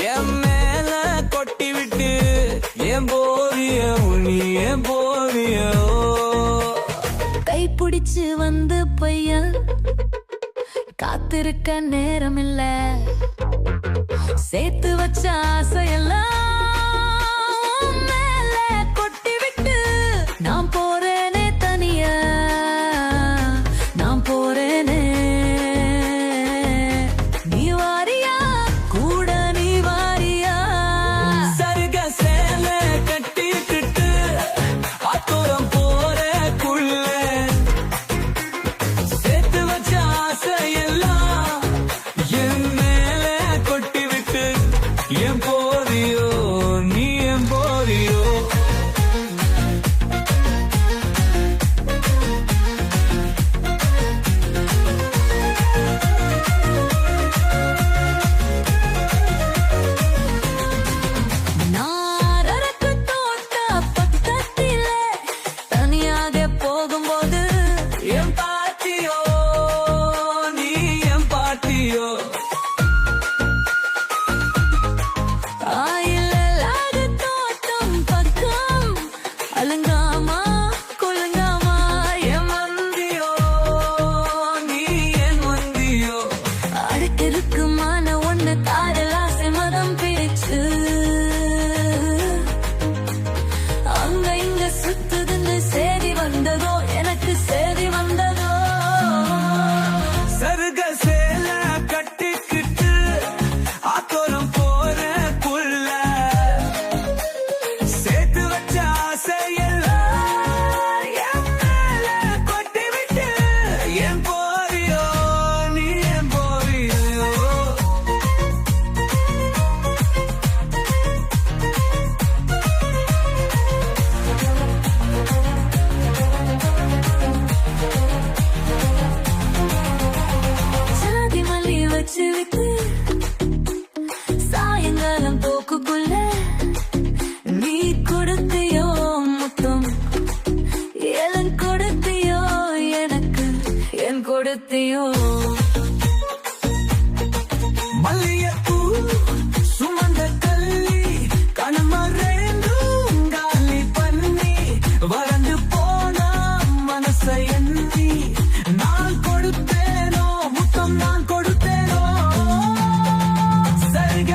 என் மேல கொட்டி விட்டு என் போவியோ நீ என் போவியோ கைப்பிடிச்சு வந்து பையன் காத்திருக்க நேரம் இல்ல சேர்த்து வச்ச ஆசையெல்லாம் மேல கொட்டி விட்டு நான் போறேனே தனிய நான் போறேனே நீ வாரியா கூட நீ வாரியா சருக சேல கட்டிக்கிட்டு அப்புறம் போறக்குள்ள சேர்த்து வச்ச ஆசையெல்லாம் என் மேல கொட்டி விட்டு என் போறியோ நீ என் போறியோ நாரரக்கு தோட்ட பக்கத்திலே தனியாக போகும்போது என் பாட்டியோ நீ என் பாட்டியோ ஆயில்லாத தோட்டம் பக்கம் அலங்காமா குலுங்காமா என் வந்தியோ நீ என் வந்தியோ அடுக்கிருக்குமான ஒண்ணு காதல் ஆசை மதம் பிரிச்சு அங்க இங்க சுத்துதுன்னு சேதி வந்ததோ எனக்கு சேதி வந்ததோ சருக சேல கட்டிக்கிட்டு அப்புறம் போறக்குள்ள சேர்த்து வச்ச ஆசையெல்லாம் என் மேல கொட்டி விட்டு என் போறியோ நீ என் போறியோ சாதி மல்லி வச்சு விட்டு சாயங்காலம் தோக்குக்குள்ள நீ கொடுத்தியோ முத்தம் என் கொடுத்தியோ எனக்கு என் கொடுத்தியோ மல்லிகைப்பூ சுமந்த கள்ளி கணமறைந்தும் காலி பண்ணி வறண்டு போனா மனசை எண்ணி நான் கொடுத்தேனோ முத்தம் நான் கொடுத்தேனோ சரிக